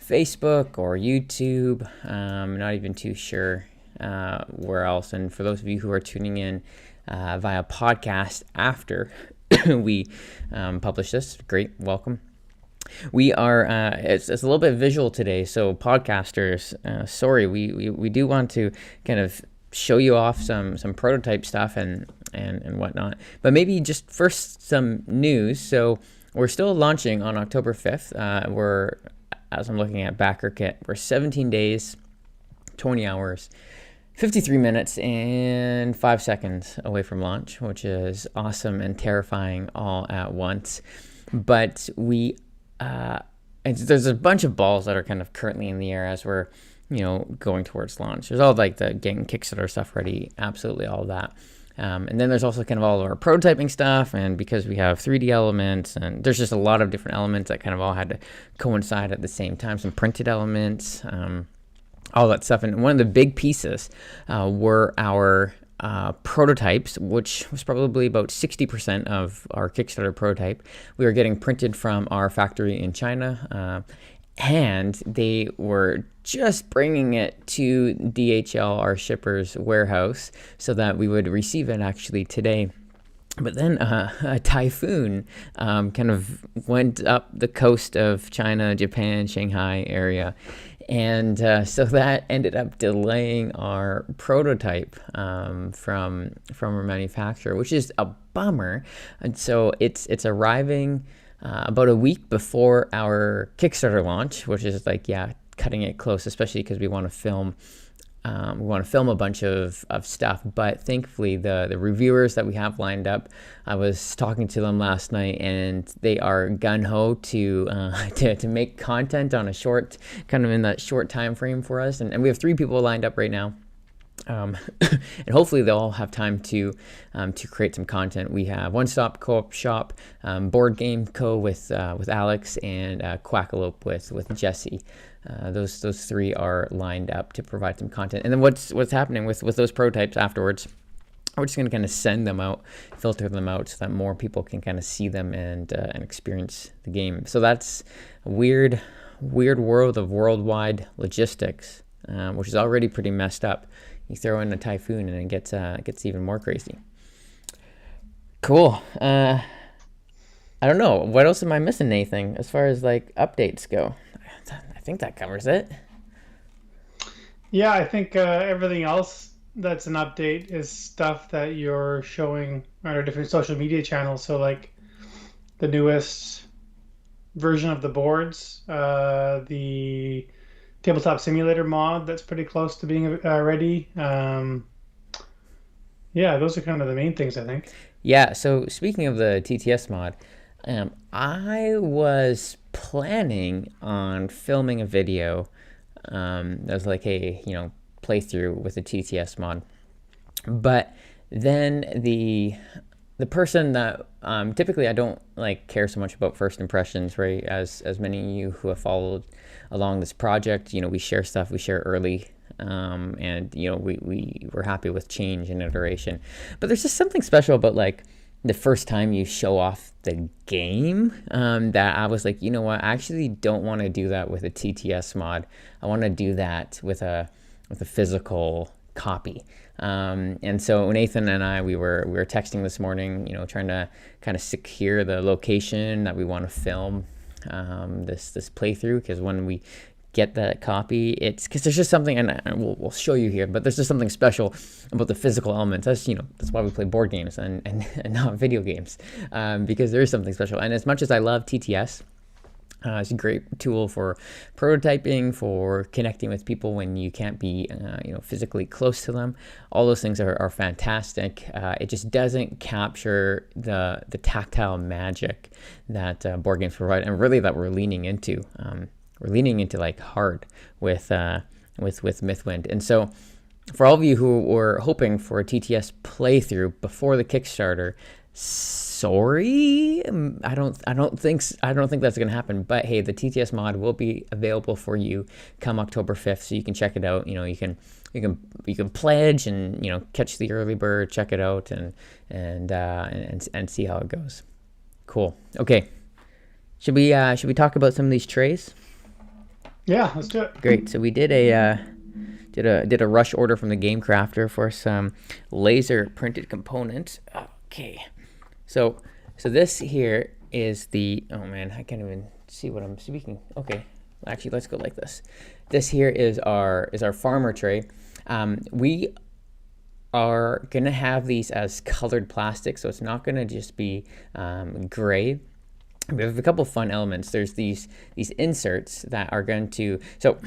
Facebook or YouTube. Not even too sure where else. And for those of you who are tuning in via podcast after we publish this, great, welcome. We are, it's a little bit visual today, so podcasters, sorry, we do want to kind of show you off some prototype stuff and whatnot, but maybe just first some news. So we're still launching on October 5th. As I'm looking at BackerKit, we're 17 days, 20 hours, 53 minutes and 5 seconds away from launch, which is awesome and terrifying all at once. But there's a bunch of balls that are kind of currently in the air as we're, going towards launch. There's all like the getting Kickstarter stuff ready, absolutely all of that. And then there's also kind of all of our prototyping stuff, and because we have 3D elements, and there's just a lot of different elements that kind of all had to coincide at the same time, some printed elements, all that stuff. And one of the big pieces were our prototypes, which was probably about 60% of our Kickstarter prototype. We were getting printed from our factory in China, and they were just bringing it to DHL, our shipper's warehouse, so that we would receive it actually today. But then a typhoon kind of went up the coast of China, Japan, Shanghai area. And so that ended up delaying our prototype from our manufacturer, which is a bummer. And so it's arriving about a week before our Kickstarter launch, which is cutting it close, especially because we want to film. We want to film a bunch of stuff, but thankfully the reviewers that we have lined up, I was talking to them last night, and they are gun-ho to make content on a short, kind of in that short time frame for us, and we have 3 people lined up right now. And hopefully they'll all have time to create some content. We have One Stop Co-op Shop, Board Game Co with Alex, and Quackalope with Jesse. Those 3 are lined up to provide some content. And then what's happening with those prototypes afterwards? We're just going to kind of send them out, filter them out, so that more people can kind of see them and experience the game. So that's a weird world of worldwide logistics, which is already pretty messed up. You throw in a typhoon and it gets even more crazy. Cool. I don't know. What else am I missing, Nathan, as far as updates go? I think that covers it. Yeah, I think everything else that's an update is stuff that you're showing on our different social media channels. So the newest version of the boards, the tabletop simulator mod that's pretty close to being ready. Yeah, those are kind of the main things, I think. Yeah, so speaking of the TTS mod, I was planning on filming a video that was like a playthrough with the TTS mod, but then the person that typically I don't care so much about first impressions, right? As many of you who have followed along this project, we share stuff, we share early, and we're happy with change and iteration. But there's just something special about the first time you show off the game, that I was like, you know what, I actually don't want to do that with a TTS mod. I want to do that with a physical copy. And so Nathan and I, we were texting this morning, trying to kind of secure the location that we want to film this playthrough, because when we get that copy, it's because there's just something, and we'll show you here, but there's just something special about the physical elements. That's why we play board games and not video games, because there is something special. And as much as I love TTS, it's a great tool for prototyping, for connecting with people when you can't be physically close to them. All those things are fantastic. It just doesn't capture the tactile magic that board games provide, and really that we're leaning into. We're leaning into hard with Mythwind. And so for all of you who were hoping for a TTS playthrough before the Kickstarter, sorry, I don't think that's going to happen. But hey, the TTS mod will be available for you come October 5th, so you can check it out. You can pledge and catch the early bird, check it out, and see how it goes. Cool. Okay. Should we talk about some of these trays? Yeah, let's do it. Great. So we did a rush order from the game crafter for some laser printed components. Okay. So this here is the, oh man, I can't even see what I'm speaking. Okay. Actually, let's go like this. This here is our farmer tray. We are gonna have these as colored plastic, so it's not gonna just be gray. We have a couple fun elements. There's these inserts that are going to, so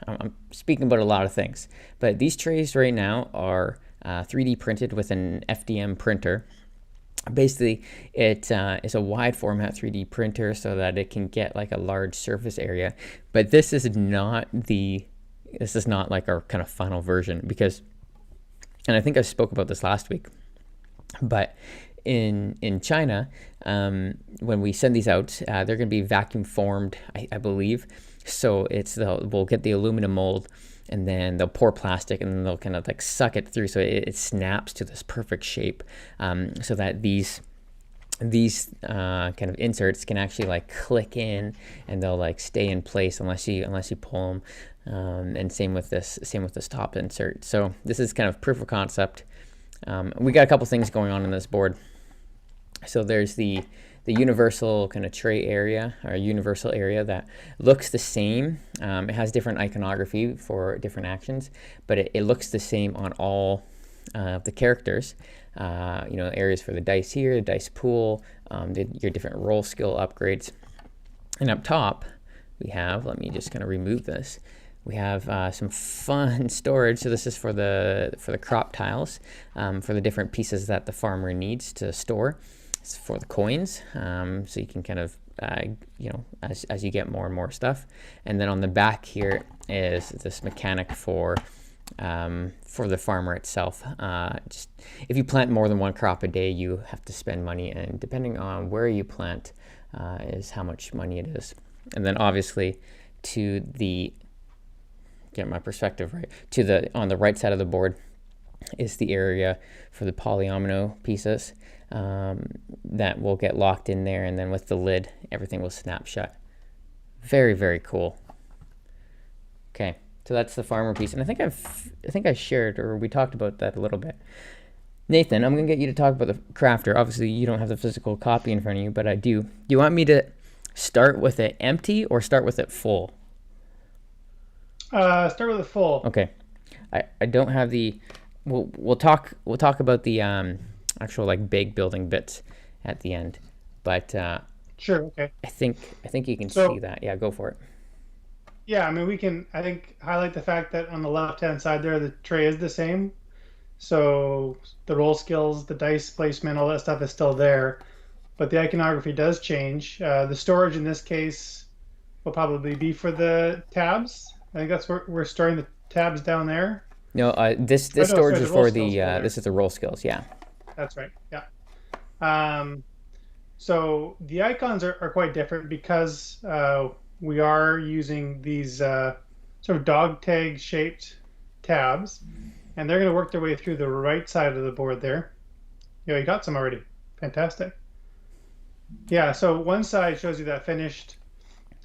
I'm speaking about a lot of things, but these trays right now are 3D printed with an FDM printer. Basically, it is a wide format 3D printer so that it can get like a large surface area. But this is not like our kind of final version, because, and I think I spoke about this last week, but in China, when we send these out, they're going to be vacuum formed, I believe. So we'll get the aluminum mold, and then they'll pour plastic, and then they'll kind of like suck it through, so it snaps to this perfect shape, so that these kind of inserts can actually like click in, and they'll like stay in place unless you pull them. And same with this top insert. So this is kind of proof of concept. We got a couple things going on in this board. So there's the universal kind of tray area, or universal area, that looks the same. It has different iconography for different actions, but it looks the same on all the characters. Areas for the dice here, the dice pool, your different roll skill upgrades. And up top, we have, let me just kind of remove this. We have some fun storage. So this is for the crop tiles, for the different pieces that the farmer needs to store. It's for the coins, so you can kind of, as you get more and more stuff. And then on the back here is this mechanic for the farmer itself. Just if you plant more than one crop a day, you have to spend money, and depending on where you plant, is how much money it is. And then obviously get my perspective right, on the right side of the board is the area for the polyomino pieces that will get locked in there, and then with the lid, everything will snap shut. Very, very cool. Okay, so that's the farmer piece, and I think I shared, or we talked about that a little bit. Nathan, I'm gonna get you to talk about the crafter. Obviously, you don't have the physical copy in front of you, but I do. Do you want me to start with it empty or start with it full? Start with a full. Okay, I don't have the. We'll talk about the actual like big building bits at the end, but Sure. Okay. I think you can So see that. Yeah, go for it. yeah, I mean, we can, I think, highlight the fact that on the left-hand side there, the tray is the same. So the roll skills, the dice placement, all that stuff is still there, but the iconography does change. The storage in this case will probably be for the tabs. I think that's where we're storing the tabs down there. No, this Oh, no, storage sorry, is the roll for skills the are there. this is the roll skills. Yeah. That's right. Yeah. So the icons are quite different because we are using these sort of dog tag shaped tabs, and they're going to work their way through the right side of the board there. You got some already. Fantastic. Yeah, so one side shows you that finished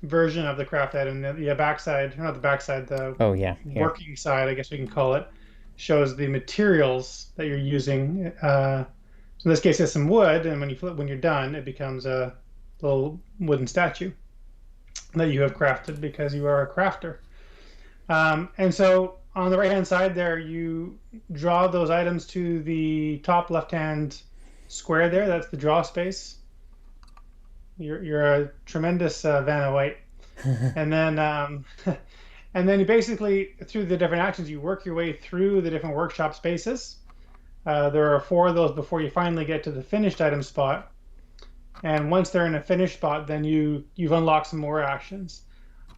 version of the craft item. The backside, not the backside, the Oh yeah. Here. working side, I guess we can call it, shows the materials that you're using. So in this case, it's some wood, and when you're done, it becomes a little wooden statue that you have crafted because you are a crafter. And so on the right-hand side there, you draw those items to the top left-hand square there. That's the draw space. You're a tremendous Vanna White. And then and then you basically, through the different actions, you work your way through the different workshop spaces. There are 4 of those before you finally get to the finished item spot. And once they're in a finished spot, then you've unlocked some more actions.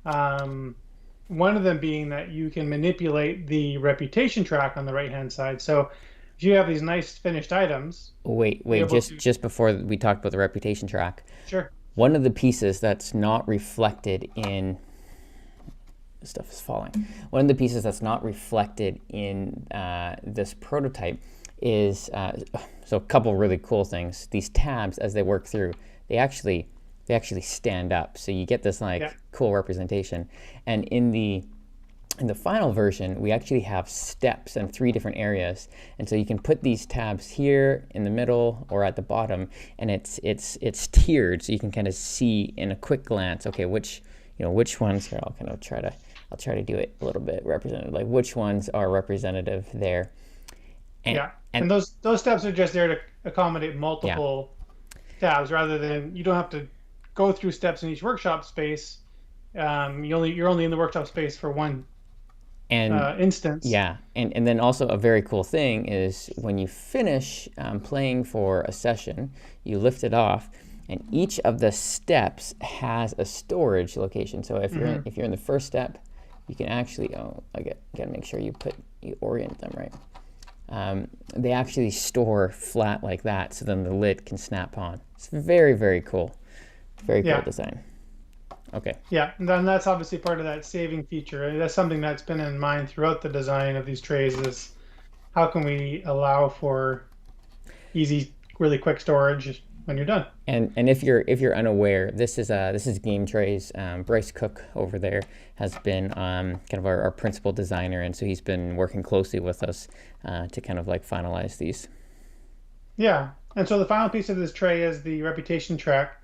One of them being that you can manipulate the reputation track on the right-hand side. So if you have these nice finished items. Wait, just before we talk about the reputation track. Sure. One of the pieces that's not reflected in stuff is falling. One of the pieces that's not reflected in this prototype is so a couple really cool things. These tabs, as they work through, they actually stand up. So you get this like cool representation. And in the final version, we actually have steps in 3 different areas, and so you can put these tabs here in the middle or at the bottom, and it's tiered, so you can kind of see in a quick glance, okay, which ones here. I'll try to do it a little bit representative, like which ones are representative there. And those steps are just there to accommodate multiple tabs, rather than you don't have to go through steps in each workshop space. You're only in the workshop space for one instance. Yeah, and then also a very cool thing is when you finish playing for a session, you lift it off, and each of the steps has a storage location. So if you're in the first step, you can actually gotta make sure you orient them right. They actually store flat like that, so then the lid can snap on. It's very, very cool. Very cool design. Okay. Yeah, and then that's obviously part of that saving feature. That's something that's been in mind throughout the design of these trays, is how can we allow for easy, really quick storage when you're done. And if you're unaware, this is Game Trays. Bryce Cook over there has been kind of our principal designer, and so he's been working closely with us to kind of like finalize these. Yeah, and so the final piece of this tray is the reputation track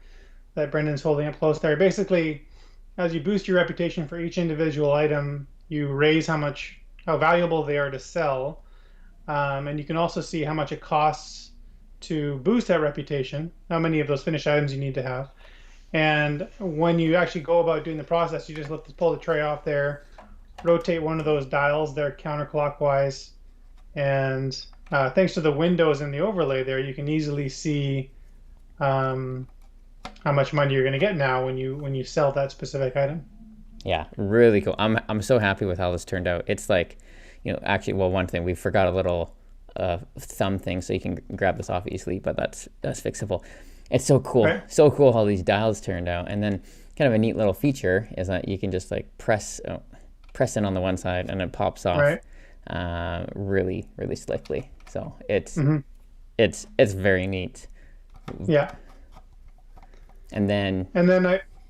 that Brendan's holding up close there. Basically, as you boost your reputation for each individual item, you raise how valuable they are to sell, and you can also see how much it costs to boost that reputation, how many of those finished items you need to have. And when you actually go about doing the process, you just pull the tray off there, rotate one of those dials there counterclockwise, and thanks to the windows and the overlay there, you can easily see how much money you're going to get now when you sell that specific item. Yeah, really cool. I'm so happy with how this turned out. It's like, actually, well, one thing, we forgot a little thumb thing, so you can grab this off easily, but that's fixable. It's so cool. Right. So cool how these dials turned out. And then kind of a neat little feature is that you can just like press in on the one side and it pops off really, really slickly. So it's very neat. Yeah. And then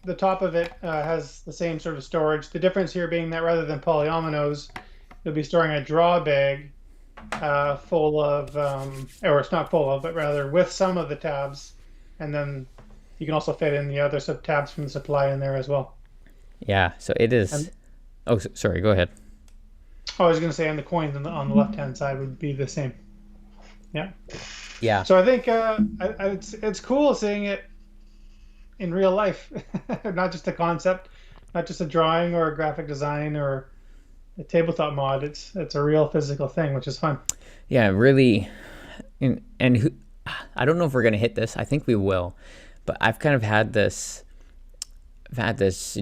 the top of it has the same sort of storage. The difference here being that rather than polyominoes, you'll be storing a draw bag full of, or it's not full of, but rather with some of the tabs. And then you can also fit in the other tabs from the supply in there as well. Yeah, so it is. Sorry, go ahead. I was going to say, and the coins on the left-hand side would be the same. Yeah. Yeah. So I think it's cool seeing it in real life, not just a concept, not just a drawing or a graphic design or a tabletop mod. It's a real physical thing, which is fun. Yeah, really. And I don't know if we're gonna hit this. I think we will, but I've kind of had this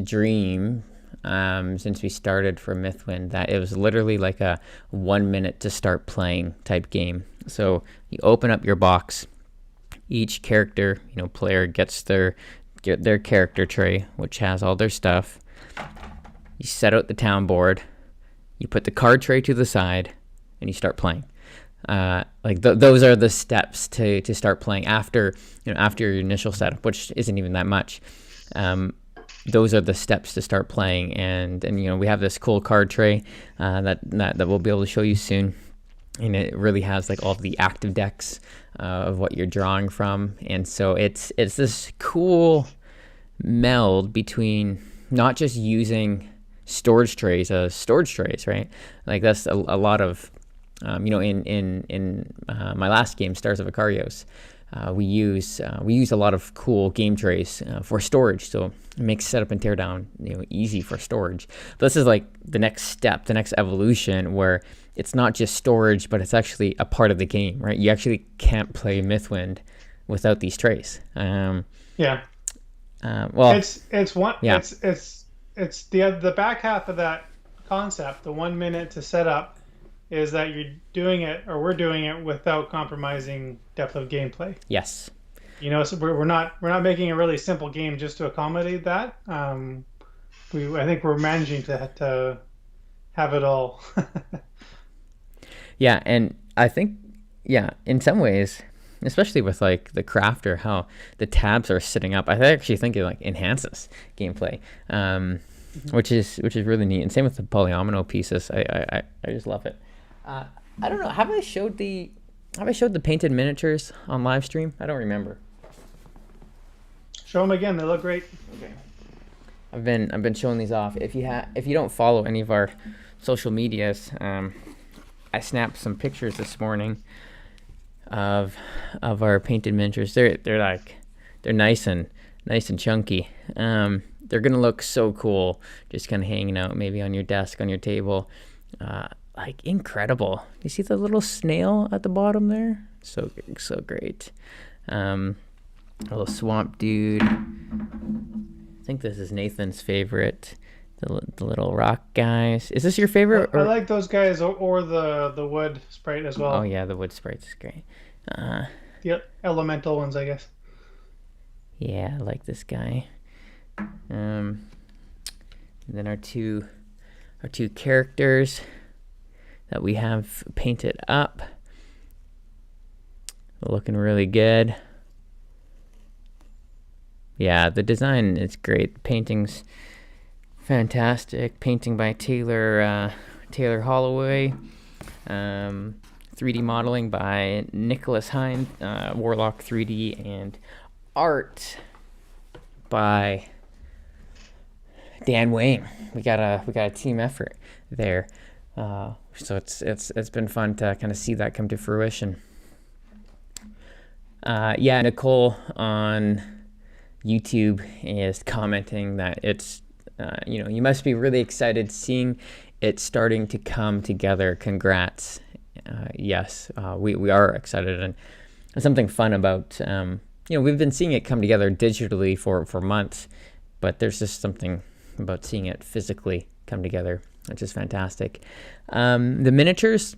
dream since we started for Mythwind that it was literally like a 1 minute to start playing type game. So you open up your box, each character, player gets their character tray, which has all their stuff. You set out the town board, you put the card tray to the side, and you start playing. Those are the steps to start playing after your initial setup, which isn't even that much. Those are the steps to start playing, and we have this cool card tray that we'll be able to show you soon, and it really has like all the active decks of what you're drawing from, and so it's this cool meld between not just using storage trays as storage trays, right? Like that's a lot of in my last game, Stars of Icarios, we use a lot of cool game trays for storage, so it makes setup and teardown easy for storage. But this is like the next step, the next evolution, where it's not just storage, but it's actually a part of the game, right? You actually can't play Mythwind without these trays. Yeah. Well, it's one. Yeah. It's the back half of that concept. The 1 minute to set up is that you're doing it, or we're doing it, without compromising depth of gameplay. Yes. So we're not making a really simple game just to accommodate that. I think we're managing to have it all. Yeah, and I think in some ways especially with like the crafter, how the tabs are sitting up. I actually think it like enhances gameplay, which is really neat. And same with the polyomino pieces. I just love it. I don't know. Have I showed the painted miniatures on live stream? I don't remember. Show them again. They look great. Okay. I've been showing these off. If you don't follow any of our social medias, I snapped some pictures this morning of our painted miniatures. They're nice and chunky. They're gonna look so cool, just kind of hanging out maybe on your desk, on your table. Like incredible. You see the little snail at the bottom there? So great. A little swamp dude. I think this is Nathan's favorite. The little rock guys. Is this your favorite? I like those guys or the wood sprite as well. Oh yeah, the wood sprite is great. The elemental ones, I guess. Yeah, I like this guy. And then our two characters that we have painted up. Looking really good. Yeah, the design is great. The painting's fantastic. Painting by Taylor Holloway. 3D modeling by Nicholas Hine, Warlock 3D, and art by Dan Wayne. We got a team effort there. So it's been fun to kind of see that come to fruition. Yeah, Nicole on YouTube is commenting that it's you must be really excited seeing it starting to come together. Congrats. Yes, we are excited, and something fun about we've been seeing it come together digitally for months, but there's just something about seeing it physically come together, which is fantastic. The miniatures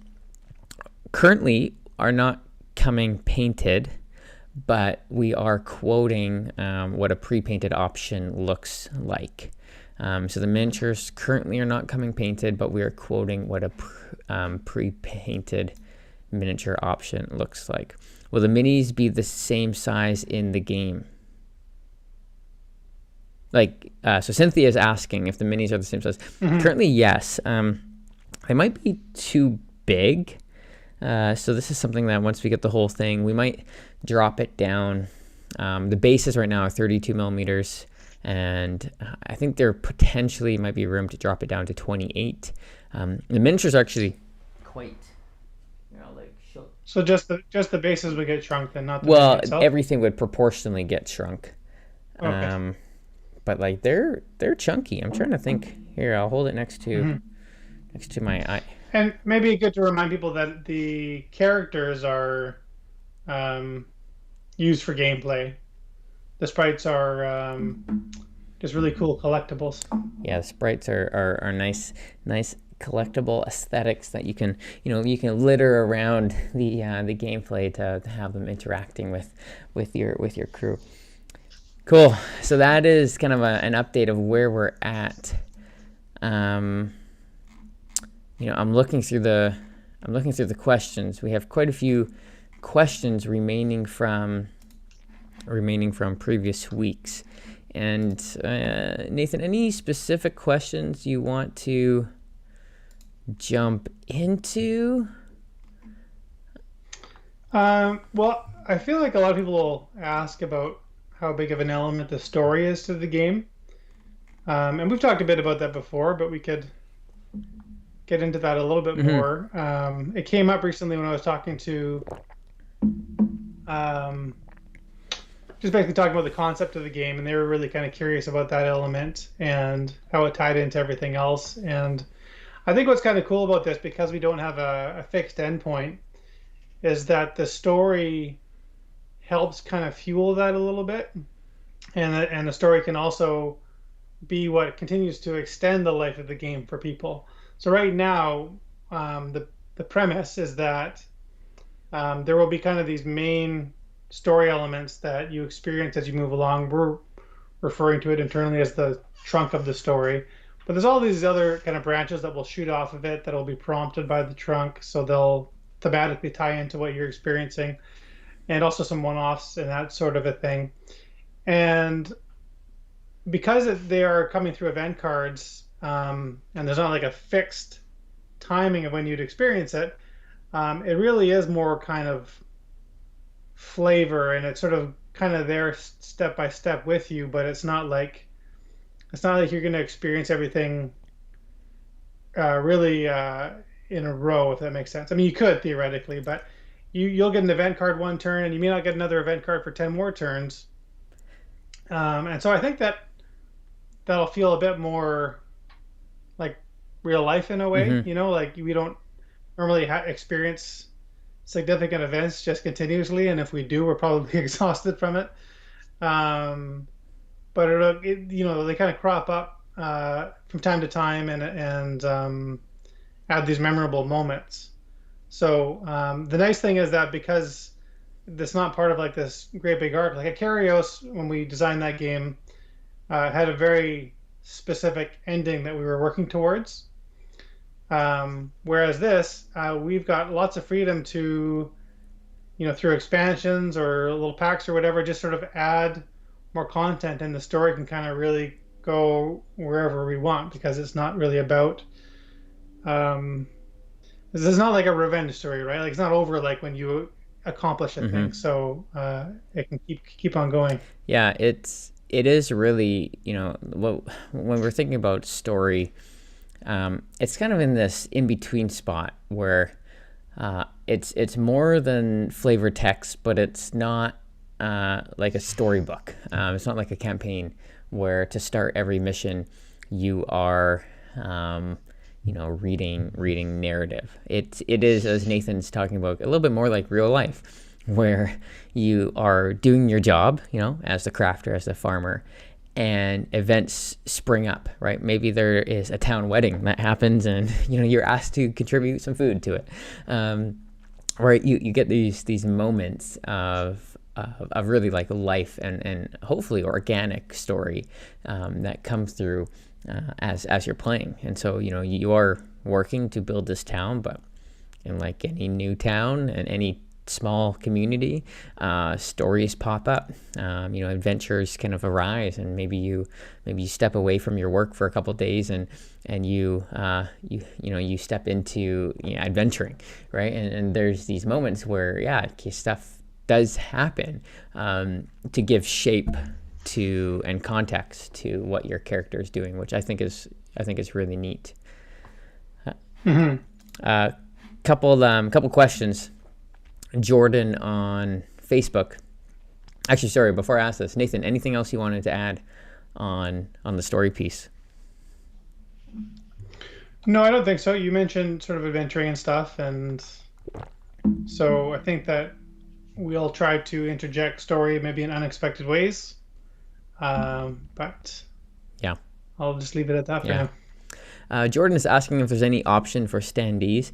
currently are not coming painted, but we are quoting what a pre-painted option looks like. So the miniatures currently are not coming painted, but we are quoting what a pre-painted miniature option looks like. Will the minis be the same size in the game? So Cynthia is asking if the minis are the same size. Mm-hmm. Currently, yes. They might be too big. So this is something that once we get the whole thing, we might drop it down. The bases right now are 32 millimeters. And I think there potentially might be room to drop it down to 28. The miniatures are actually quite, So just the bases would get shrunk then, not the mini itself? Everything would proportionally get shrunk. Okay. But like they're chunky. I'm trying to think. Here, I'll hold it next to my eye. And maybe good to remind people that the characters are used for gameplay. The sprites are just really cool collectibles. Yeah, the sprites are nice collectible aesthetics that you can litter around the gameplay to have them interacting with your crew. Cool. So that is kind of an update of where we're at. I'm looking through the questions. We have quite a few questions remaining from previous weeks. And Nathan, any specific questions you want to jump into? Well, I feel like a lot of people will ask about how big of an element the story is to the game. And we've talked a bit about that before, but we could get into that a little bit more. It came up recently when I was talking to just basically talking about the concept of the game, and they were really kind of curious about that element and how it tied into everything else. And I think what's kind of cool about this, because we don't have a fixed endpoint, is that the story helps kind of fuel that a little bit, and the story can also be what continues to extend the life of the game for people. So right now, the premise is that there will be kind of these main story elements that you experience as you move along. We're referring to it internally as the trunk of the story. But there's all these other kind of branches that will shoot off of it that will be prompted by the trunk, so they'll thematically tie into what you're experiencing. and also some one-offs and that sort of a thing. And because they are coming through event cards, and there's not like a fixed timing of when you'd experience it, it really is more kind of flavor, and it's sort of kind of there step by step with you, but it's not like you're going to experience everything really in a row, if that makes sense. I mean, you could theoretically, but you'll get an event card one turn, and you may not get another event card for 10 more turns. And so I think that'll feel a bit more like real life in a way, Mm-hmm. like we don't normally experience significant events just continuously, and if we do, we're probably exhausted from it. Um, but they kind of crop up from time to time, and add these memorable moments. So the nice thing is that because that's not part of like this great big arc, like Ikarios, when we designed that game, had a very specific ending that we were working towards. Whereas this, we've got lots of freedom to, through expansions or little packs or whatever, just sort of add more content, and the story can kind of really go wherever we want because it's not really about. Um, this is not like a revenge story, right? Like it's not over like when you accomplish a thing, Mm-hmm. so it can keep on going. Yeah, it is really, when we're thinking about story, it's kind of in this in between spot where it's more than flavor text, but it's not like a storybook. It's not like a campaign where to start every mission you are reading narrative. It is, as Nathan's talking about, a little bit more like real life, where you are doing your job, as the crafter, as the farmer, and events spring up, right? Maybe there is a town wedding that happens, and you're asked to contribute some food to it. Right? You get these moments of really like life and hopefully organic story that comes through as you're playing. And so you are working to build this town, but in like any new town and any small community, stories pop up. Adventures kind of arise, and maybe you step away from your work for a couple of days, and you step into adventuring, right? And there's these moments where stuff does happen to give shape to and context to what your character is doing, which I think is really neat. Hmm. Couple questions. Jordan on Facebook. Actually, sorry, before I ask this, Nathan, anything else you wanted to add on the story piece? No, I don't think so. You mentioned sort of adventuring and stuff, and so I think that we'll try to interject story maybe in unexpected ways. But Yeah. I'll just leave it at that for Yeah. now. Jordan is asking if there's any option for standees.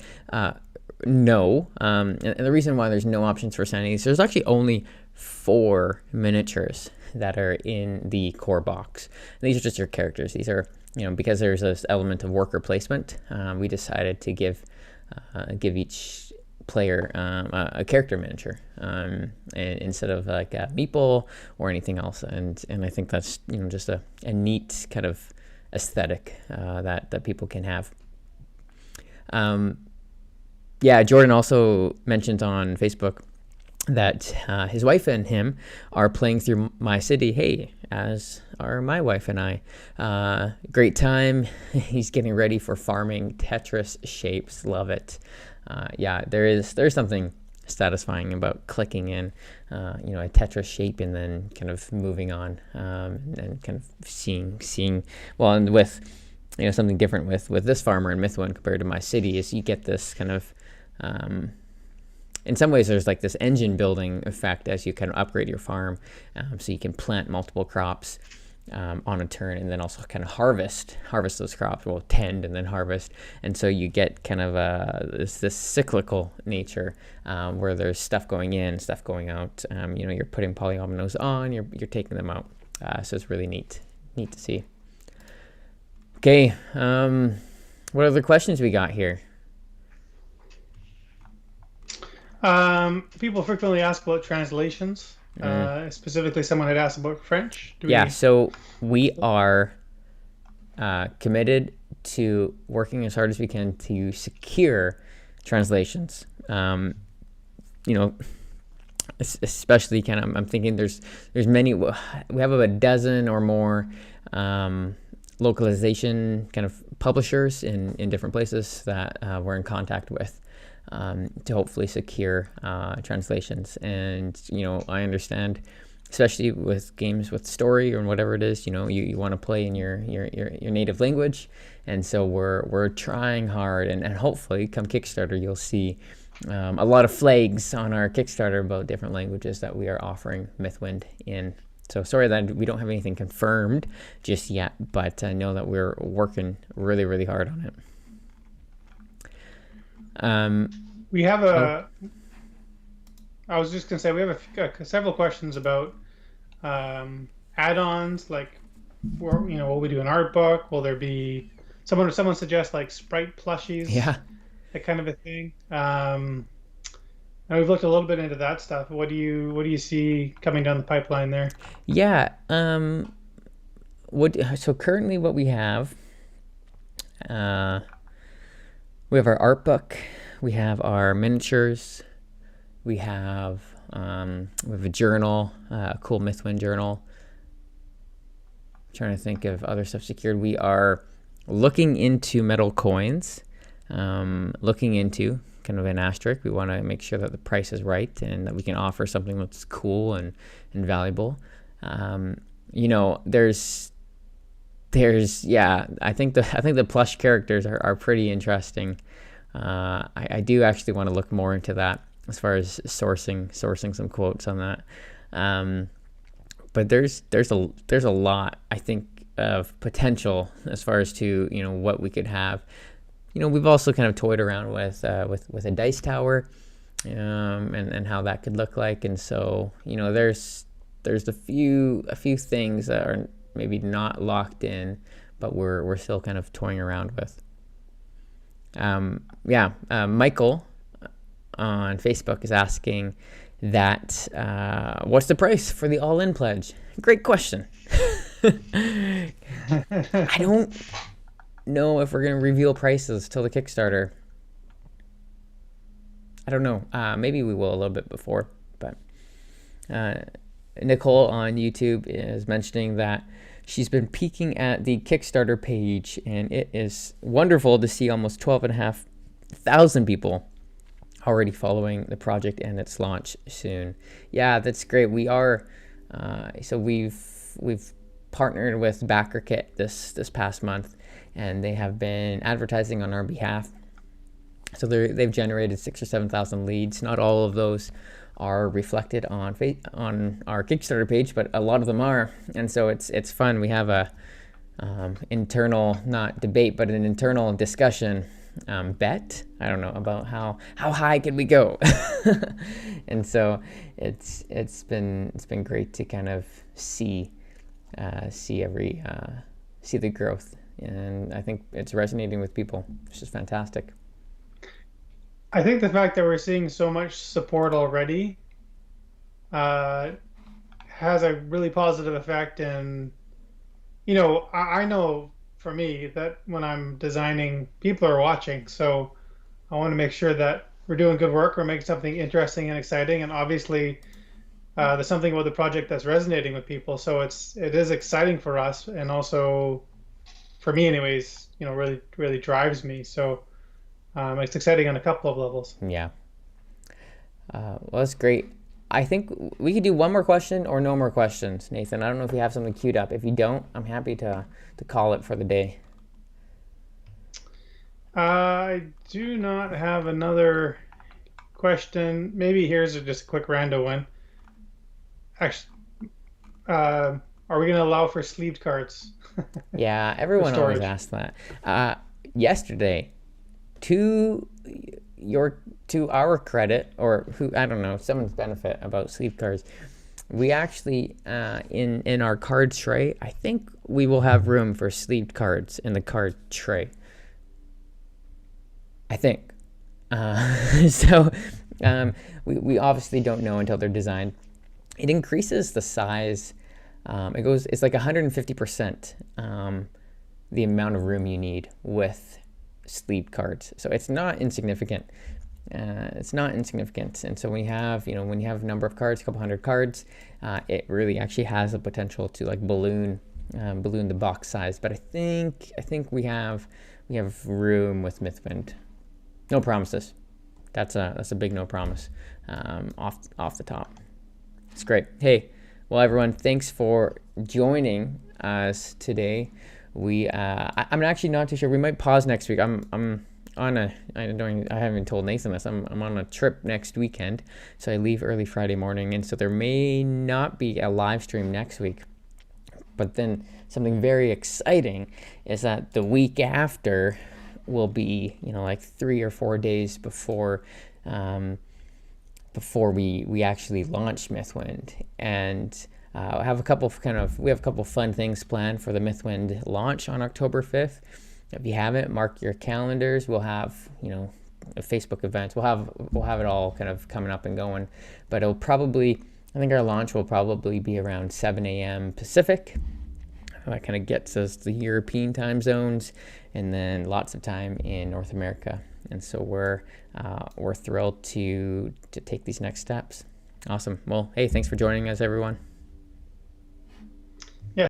No. And the reason why there's no options for standees, there's actually only 4 miniatures that are in the core box. And these are just your characters. These are, because there's this element of worker placement, we decided to give each player a character miniature and instead of like a meeple or anything else. And I think that's just a neat kind of aesthetic that people can have. Jordan also mentioned on Facebook that his wife and him are playing through My City. Hey, as are my wife and I. Great time. He's getting ready for farming Tetris shapes. Love it. There's something satisfying about clicking in, a Tetris shape and then kind of moving on and kind of seeing. Well, and with something different with this farmer in Mythwind compared to My City is you get this kind of in some ways there's like this engine building effect as you kind of upgrade your farm, so you can plant multiple crops on a turn and then also kind of harvest those crops, well, tend and then harvest, and so you get kind of this cyclical nature where there's stuff going in, stuff going out. You're putting polyominoes on, you're taking them out, so it's really neat to see. Okay, what other questions we got here? People frequently ask about translations. Mm. Specifically, someone had asked about French. Do Yeah, we? so we are committed to working as hard as we can to secure translations. You know, especially kind of, I'm thinking there's many. We have about a dozen or more localization kind of publishers in different places that we're in contact with. To hopefully secure translations. And, I understand, especially with games with story or whatever it is, you want to play in your native language. And so we're trying hard, and hopefully come Kickstarter, you'll see a lot of flags on our Kickstarter about different languages that we are offering Mythwind in. So sorry that we don't have anything confirmed just yet, but I know that we're working really, really hard on it. We have Oh, a. I was just gonna say we have several questions about add-ons. Like, will we do an art book? Will there be someone suggest like sprite plushies, yeah. that kind of a thing? And we've looked a little bit into that stuff. What do you see coming down the pipeline there? Yeah. So currently what uh, we have our art book, we have our miniatures, we have a journal, a cool Mythwind journal. I'm trying to think of other stuff secured. We are looking into metal coins, looking into kind of an asterisk. We want to make sure that the price is right and that we can offer something that's cool and valuable. There's yeah, I think the plush characters are pretty interesting. I do actually want to look more into that as far as sourcing some quotes on that. But there's a lot, I think, of potential as far as to what we could have. We've also kind of toyed around with a dice tower, and how that could look like. And so there's a few things that are maybe not locked in, but we're still kind of toying around with. Michael on Facebook is asking that what's the price for the all-in pledge? Great question. I don't know if we're going to reveal prices till the Kickstarter. I don't know. Maybe we will a little bit before, but Nicole on YouTube is mentioning that she's been peeking at the Kickstarter page, and it is wonderful to see almost 12,500 people already following the project and its launch soon. Yeah, that's great. We are so we've partnered with BackerKit this past month, and they have been advertising on our behalf. So they've generated 6,000 or 7,000 leads. Not all of those are reflected on our Kickstarter page, but a lot of them are, and so it's fun. We have a internal, not debate, but an internal discussion, bet, I don't know, about how high can we go. And so it's been great to kind of see the growth, and I think it's resonating with people, which is fantastic. I think the fact that we're seeing so much support already uh, has a really positive effect. And I know for me that when I'm designing, people are watching. So I want to make sure that we're doing good work, we're making something interesting and exciting. And obviously, there's something about the project that's resonating with people. So it is exciting for us, and also for me, anyways. Really really drives me. So it's exciting on a couple of levels. Yeah. Well, that's great. I think we could do one more question or no more questions, Nathan. I don't know if you have something queued up. If you don't, I'm happy to call it for the day. I do not have another question. Maybe here's just a quick rando one. Actually, are we going to allow for sleeved cards Yeah, for everyone always storage? asks that. Yesterday, to to our credit, or who, I don't know, someone's benefit about sleeve cards, we actually in our card tray, I think we will have room for sleeved cards in the card tray. I think. So We obviously don't know until they're designed. It increases the size. It's like 150% the amount of room you need with sleeved cards. So it's not insignificant. And so when you have a number of cards, a couple hundred cards, it really actually has the potential to like balloon the box size. But I think we have room with Mythwind. No promises. That's a big no promise off the top. It's great. Hey, well, everyone, thanks for joining us today. I'm actually not too sure. We might pause next week. I'm on I haven't told Nathan this. I'm on a trip next weekend, so I leave early Friday morning, and so there may not be a live stream next week. But then something very exciting is that the week after will be, like 3 or 4 days before we actually launch Mythwind, and we have a couple fun things planned for the Mythwind launch on October 5th. If you haven't, mark your calendars. We'll have, Facebook events. We'll have it all kind of coming up and going. But I think our launch will probably be around 7 a.m. Pacific. That kind of gets us the European time zones, and then lots of time in North America. And so we're thrilled to take these next steps. Awesome. Well, hey, thanks for joining us, everyone.